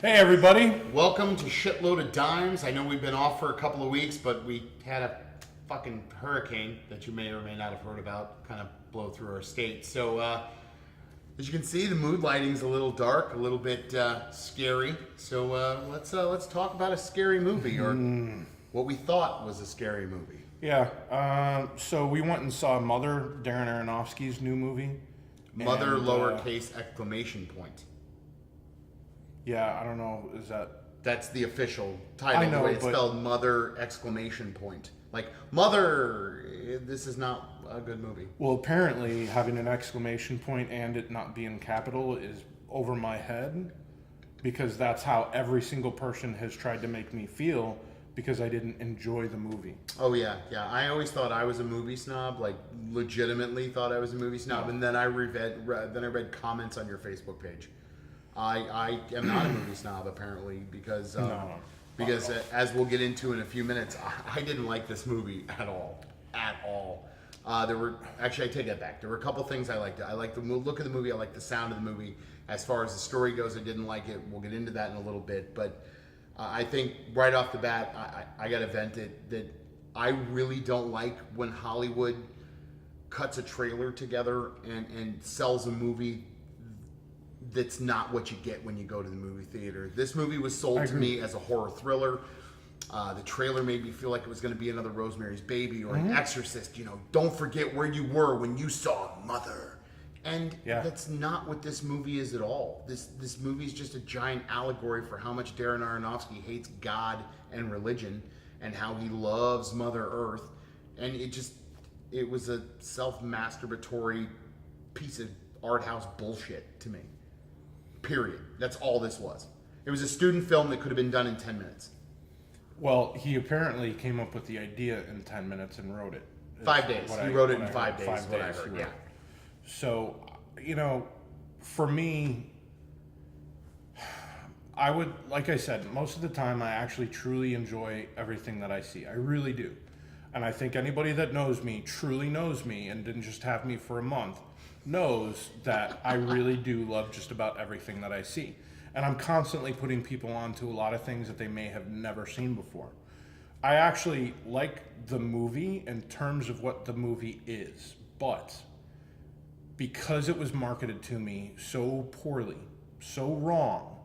Hey everybody! Welcome to Shitload of Dimes. I know we've been off for a couple of weeks, but we had a fucking hurricane that you may or may not have heard about kind of blow through our state. So, as you can see, the mood lighting's a little dark, a little bit scary. So let's talk about a scary movie, or what we thought was a scary movie. Yeah, so we went and saw Mother, Darren Aronofsky's new movie. Mother, And, lowercase exclamation point. Yeah, I don't know, is that... That's the official title. I know, the way it's but- spelled, Mother exclamation point. Like, Mother, this is not a good movie. Well, apparently having an exclamation point and it not being capital is over my head, because that's how every single person has tried to make me feel because I didn't enjoy the movie. Oh yeah. I always thought I was a movie snob, like legitimately thought I was a movie snob, and then I read comments on your Facebook page. I am not a movie snob apparently because as we'll get into in a few minutes, I didn't like this movie at all. There were actually, I take that back. There were a couple things I liked. I liked the look of the movie. I liked the sound of the movie. As far as the story goes, I didn't like it. We'll get into that in a little bit, but I think right off the bat, I got to vent it that I really don't like when Hollywood cuts a trailer together and sells a movie that's not what you get when you go to the movie theater. This movie was sold to me as a horror thriller. The trailer made me feel like it was going to be another Rosemary's Baby or an Exorcist. You know, don't forget where you were when you saw Mother. And that's not what this movie is at all. This movie is just a giant allegory for how much Darren Aronofsky hates God and religion and how he loves Mother Earth. And it was a self-masturbatory piece of art house bullshit to me. Period. That's all this was. It was a student film that could have been done in 10 minutes. Well, he apparently came up with the idea in 10 minutes and wrote it. 5 days. He wrote it in 5 days. 5 what I days, heard. yeah. Yeah. So, you know, for me, I would, like I said, most of the time I actually truly enjoy everything that I see. I really do. And I think anybody that knows me, truly knows me, and didn't just have me for a month, knows that I really do love just about everything that I see. And I'm constantly putting people onto a lot of things that they may have never seen before. I actually like the movie in terms of what the movie is, but because it was marketed to me so poorly, so wrong,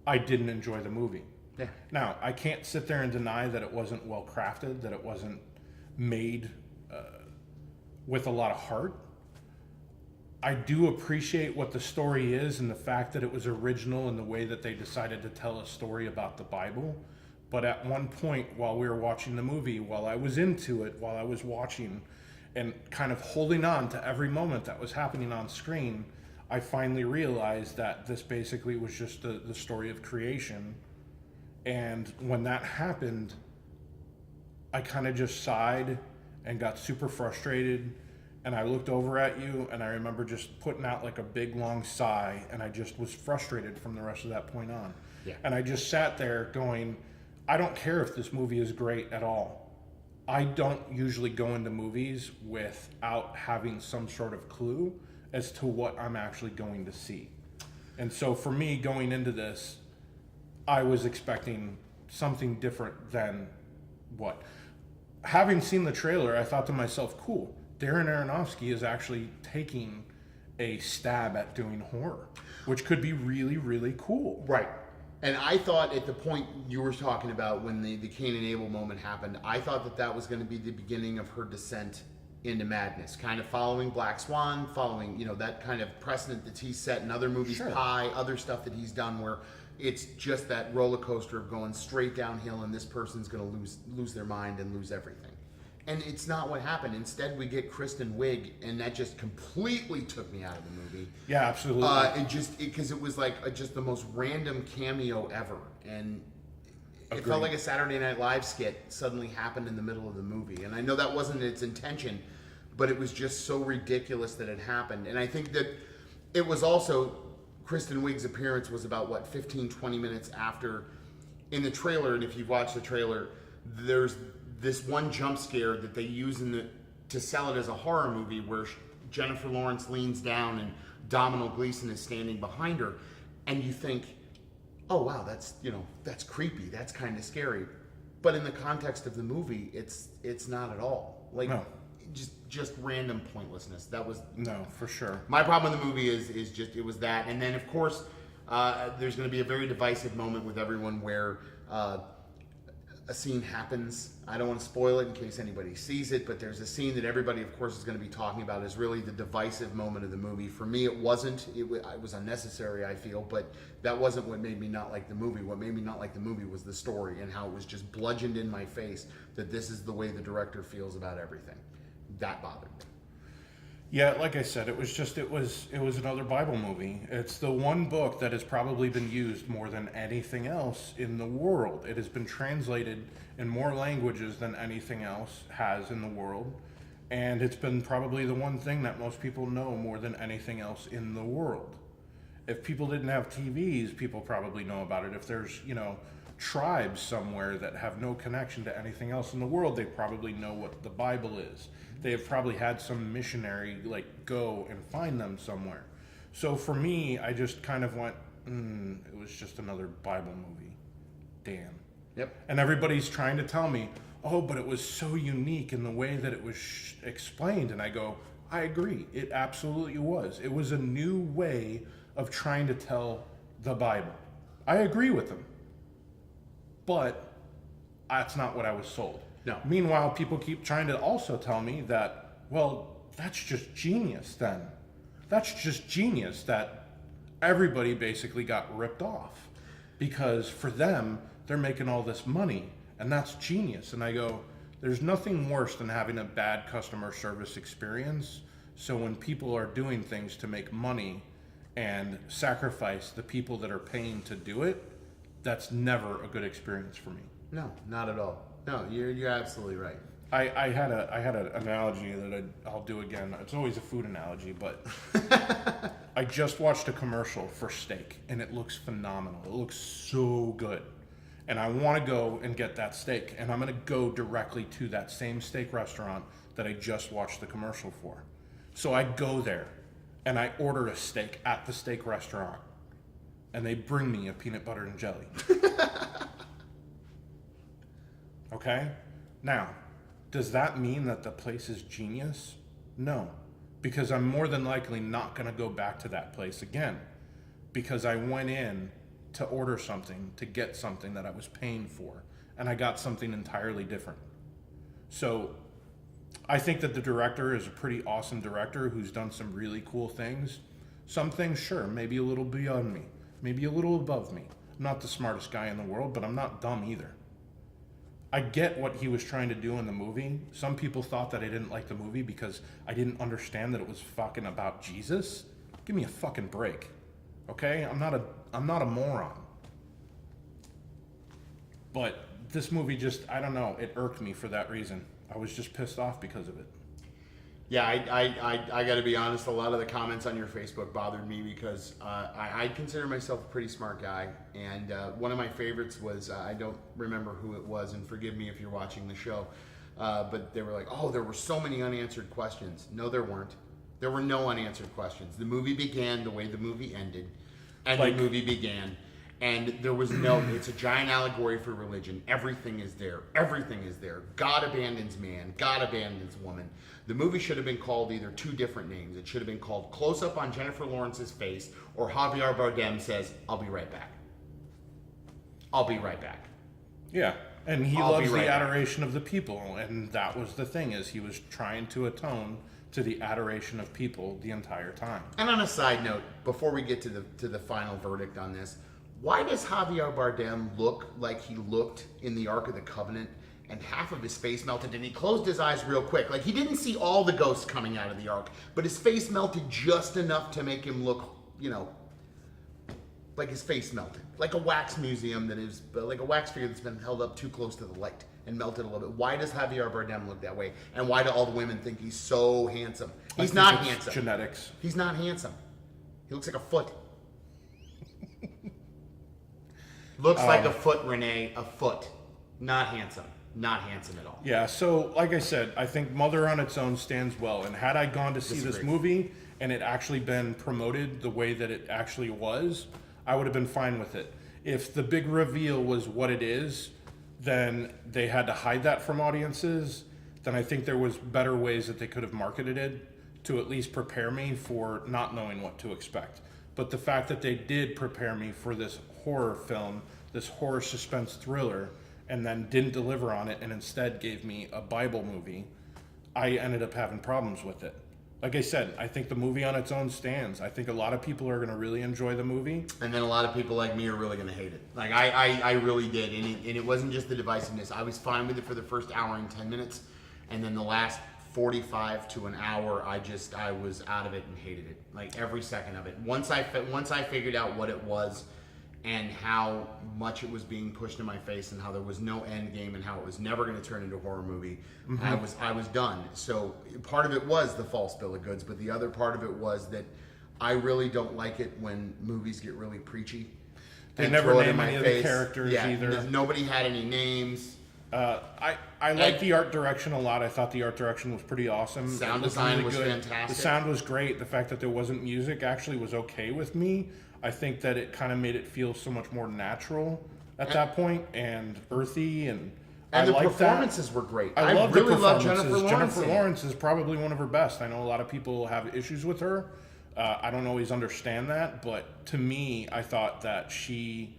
I didn't enjoy the movie. Yeah. Now, I can't sit there and deny that it wasn't well crafted, that it wasn't made with a lot of heart. I do appreciate what the story is and the fact that it was original in the way that they decided to tell a story about the Bible. But at one point while we were watching the movie, while I was into it, while I was watching and kind of holding on to every moment that was happening on screen, I finally realized that this basically was just the story of creation. And when that happened, I kind of just sighed and got super frustrated. And I looked over at you, and I remember just putting out like a big long sigh, and I just was frustrated from the rest of that point on. Yeah. And I just sat there going, I don't care if this movie is great at all. I don't usually go into movies without having some sort of clue as to what I'm actually going to see. And so for me, going into this, I was expecting something different than what. Having seen the trailer, I thought to myself, cool. Darren Aronofsky is actually taking a stab at doing horror, which could be really, really cool. Right. And I thought at the point you were talking about when the Cain and Abel moment happened, I thought that was going to be the beginning of her descent into madness, kind of following Black Swan, following, that kind of precedent that he's set in other movies, Sure. Pie, other stuff that he's done where it's just that roller coaster of going straight downhill and this person's going to lose their mind and lose everything. And it's not what happened. Instead, we get Kristen Wiig, and that just completely took me out of the movie. Yeah, absolutely. Because it was like just the most random cameo ever, and it Agreed. felt like a Saturday Night Live skit suddenly happened in the middle of the movie. And I know that wasn't its intention, but it was just so ridiculous that it happened. And I think that it was also Kristen Wiig's appearance was about 15, 20 minutes after in the trailer. And if you've watched the trailer, there's this one jump scare that they use to sell it as a horror movie where Jennifer Lawrence leans down and Domhnall Gleeson is standing behind her, and you think, oh wow, that's, you know, that's creepy, that's kind of scary. But in the context of the movie, it's not at all. Like, No. just random pointlessness. That was No, for sure. my problem with the movie is just it was that. And then of course there's going to be a very divisive moment with everyone where a scene happens. I don't want to spoil it in case anybody sees it, but there's a scene that everybody, of course, is going to be talking about is really the divisive moment of the movie. For me, it wasn't. It was unnecessary, I feel, but that wasn't what made me not like the movie. What made me not like the movie was the story and how it was just bludgeoned in my face that this is the way the director feels about everything. That bothered me. Yeah, like I said, it was another Bible movie. It's the one book that has probably been used more than anything else in the world. It has been translated in more languages than anything else has in the world. And it's been probably the one thing that most people know more than anything else in the world. If people didn't have TVs, people probably know about it. If there's, tribes somewhere that have no connection to anything else in the world, they probably know what the Bible is. They have probably had some missionary go and find them somewhere. So for me, I just kind of went, it was just another Bible movie. Damn. Yep. And everybody's trying to tell me, oh, but it was so unique in the way that it was explained. And I go, I agree. It absolutely was. It was a new way of trying to tell the Bible. I agree with them. But that's not what I was sold. No. Meanwhile, people keep trying to also tell me that, well, that's just genius then. That's just genius that everybody basically got ripped off. Because for them, they're making all this money, and that's genius. And I go, there's nothing worse than having a bad customer service experience. So when people are doing things to make money and sacrifice the people that are paying to do it, that's never a good experience for me. No, not at all. No, you're absolutely right. I had an analogy that I'll do again. It's always a food analogy, but I just watched a commercial for steak, and it looks phenomenal. It looks so good. And I want to go and get that steak, and I'm going to go directly to that same steak restaurant that I just watched the commercial for. So I go there, and I order a steak at the steak restaurant, and they bring me a peanut butter and jelly. Okay? Now, does that mean that the place is genius? No, because I'm more than likely not going to go back to that place again, because I went in to order something, to get something that I was paying for, and I got something entirely different. So I think that the director is a pretty awesome director who's done some really cool things. Some things, sure, maybe a little beyond me, maybe a little above me. I'm not the smartest guy in the world, but I'm not dumb either. I get what he was trying to do in the movie. Some people thought that I didn't like the movie because I didn't understand that it was fucking about Jesus. Give me a fucking break. Okay? I'm not a moron. But this movie just, I don't know, it irked me for that reason. I was just pissed off because of it. Yeah, I got to be honest. A lot of the comments on your Facebook bothered me because I consider myself a pretty smart guy, and one of my favorites was I don't remember who it was, and forgive me if you're watching the show, but they were like, "Oh, there were so many unanswered questions." No, there weren't. There were no unanswered questions. The movie began the way the movie ended, and the movie began. And there was no, it's a giant allegory for religion. Everything is there. Everything is there. God abandons man. God abandons woman. The movie should have been called either two different names. It should have been called Close Up on Jennifer Lawrence's Face, or Javier Bardem says, "I'll be right back. I'll be right back." Yeah, and he loves the adoration of the people, and that was the thing, is he was trying to atone to the adoration of people the entire time. And on a side note, before we get to the final verdict on this, why does Javier Bardem look like he looked in the Ark of the Covenant and half of his face melted and he closed his eyes real quick? Like, he didn't see all the ghosts coming out of the Ark, but his face melted just enough to make him look, like his face melted. Like a wax museum that is, like a wax figure that's been held up too close to the light and melted a little bit. Why does Javier Bardem look that way? And why do all the women think he's so handsome? He's not handsome. Genetics. He's not handsome. He looks like a foot. Looks like a foot, Renee. A foot. Not handsome. Not handsome at all. Yeah, so like I said, I think Mother on its own stands well. And had I gone to see this movie and it actually been promoted the way that it actually was, I would have been fine with it. If the big reveal was what it is, then they had to hide that from audiences. Then I think there was better ways that they could have marketed it to at least prepare me for not knowing what to expect. But the fact that they did prepare me for this horror film, this horror suspense thriller, and then didn't deliver on it and instead gave me a Bible movie, I ended up having problems with it. Like I said, I think the movie on its own stands. I think a lot of people are going to really enjoy the movie. And then a lot of people like me are really going to hate it. Like, I really did. And it wasn't just the divisiveness. I was fine with it for the first hour and 10 minutes. And then the last 45 to an hour, I was out of it and hated it. Like, every second of it. Once I figured out what it was and how much it was being pushed in my face and how there was no end game and how it was never going to turn into a horror movie, I was done. So part of it was the false bill of goods, but the other part of it was that I really don't like it when movies get really preachy. They never name any of the characters either. Nobody had any names. I like the art direction a lot. I thought the art direction was pretty awesome. Sound design was fantastic. The sound was great. The fact that there wasn't music actually was okay with me. I think that it kind of made it feel so much more natural at that point and earthy, and the like performances were great. I really love Jennifer Lawrence. Jennifer in it. Lawrence is probably one of her best. I know a lot of people have issues with her. I don't always understand that, but to me, I thought that she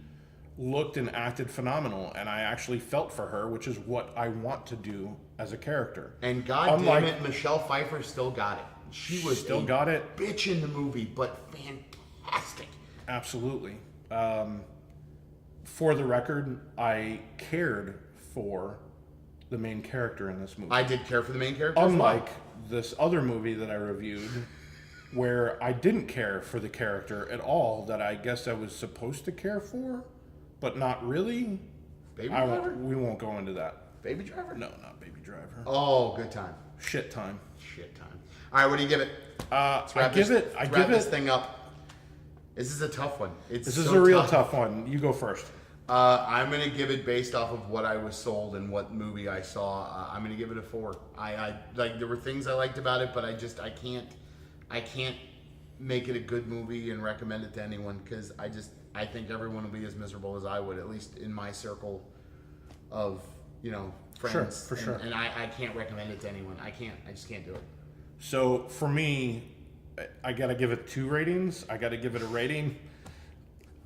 looked and acted phenomenal, and I actually felt for her, which is what I want to do as a character. And God damn it, Michelle Pfeiffer still got it. She was still got it. Bitch in the movie, but fantastic. Absolutely. For the record, I cared for the main character in this movie. I did care for the main character. Unlike this other movie that I reviewed, where I didn't care for the character at all, that I guess I was supposed to care for, but not really. Baby Driver? We won't go into that. Baby Driver? No, not Baby Driver. Oh, good time. Shit time. Shit time. All right, what do you give it? I give this thing up. This is a tough one. This is a real tough one. You go first. I'm going to give it based off of what I was sold and what movie I saw. I'm going to give it a 4. I like, there were things I liked about it, but I can't make it a good movie and recommend it to anyone, because I think everyone will be as miserable as I would, at least in my circle of, friends. Sure, for sure. And I can't recommend it to anyone. I just can't do it. So for me, I gotta give it 2 ratings. I gotta give it a rating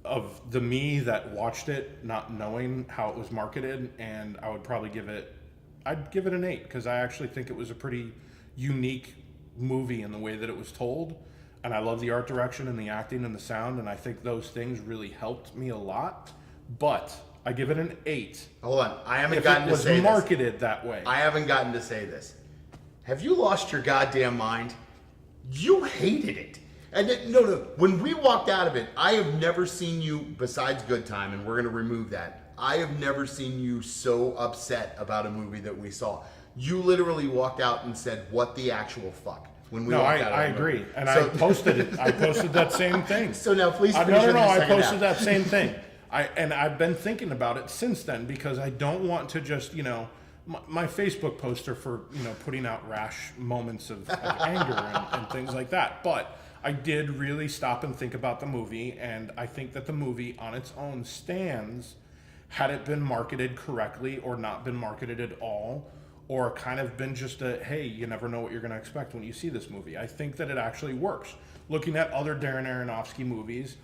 of the me that watched it not knowing how it was marketed, and I'd give it an 8, because I actually think it was a pretty unique movie in the way that it was told, and I love the art direction and the acting and the sound, and I think those things really helped me a lot. But I give it an 8. Hold on, I haven't gotten to say this. If it was marketed that way. I haven't gotten to say this. Have you lost your goddamn mind? You hated it. And no, when we walked out of it, I have never seen you, besides Good Time, and we're going to remove that, I have never seen you so upset about a movie that we saw. You literally walked out and said, "What the actual fuck?" When we walked out of I agree. And I posted it. I posted that same thing. So now please finish No, I posted that that same thing. I've been thinking about it since then, because I don't want to just, my Facebook poster for, putting out rash moments of anger and things like that. But I did really stop and think about the movie, and I think that the movie on its own stands, had it been marketed correctly or not been marketed at all, or kind of been just a, hey, you never know what you're going to expect when you see this movie. I think that it actually works. Looking at other Darren Aronofsky movies,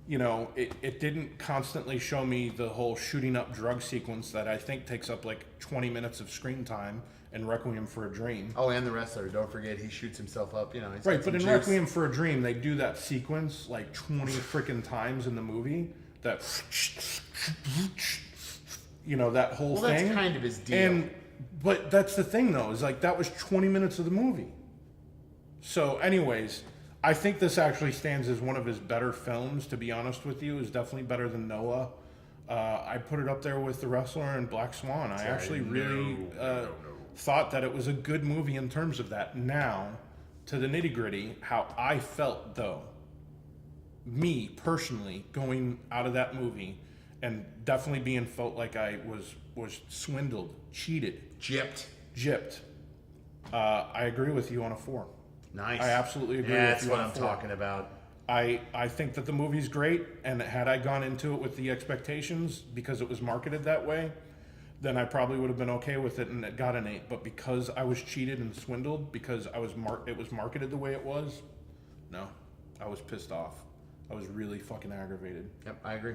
it didn't constantly show me the whole shooting up drug sequence that I think takes up like 20 minutes of screen time in Requiem for a Dream. Oh, and the wrestler. Don't forget, he shoots himself up. He's right, but in Requiem for a Dream, they do that sequence like 20 freaking times in the movie. That, that whole thing. Well, that's kind of his deal. But that's the thing, though, is like that was 20 minutes of the movie. So, anyways, I think this actually stands as one of his better films, to be honest with you. It's definitely better than Noah. I put it up there with The Wrestler and Black Swan. I actually really thought that it was a good movie in terms of that. Now, to the nitty-gritty, how I felt, though, me, personally, going out of that movie and definitely being felt like I was swindled, cheated. Gypped. I agree with you on a 4. Nice. I absolutely agree with you That's what on I'm 4. talking about. I think that the movie's great, and had I gone into it with the expectations because it was marketed that way, then I probably would have been okay with it and it got an 8. But because I was cheated and swindled, because it was marketed the way it was, no, I was pissed off. I was really fucking aggravated. Yep, I agree.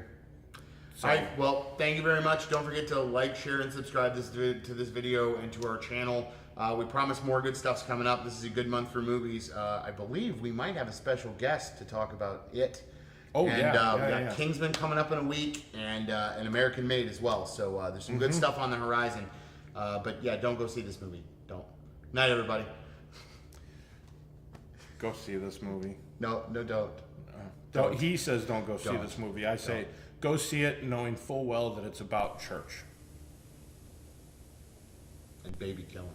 So, All right, well, thank you very much. Don't forget to like, share, and subscribe to this video and to our channel. We promise more good stuff's coming up. This is a good month for movies. I believe we might have a special guest to talk about it. Oh, and, yeah. We got Kingsman coming up in a week, and an American Made as well. So there's some good stuff on the horizon. But yeah, don't go see this movie. Don't. Night, everybody. Go see this movie. No, don't. Don't. He says don't go see Don't. this movie. I say go see it knowing full well that it's about church. And baby killing.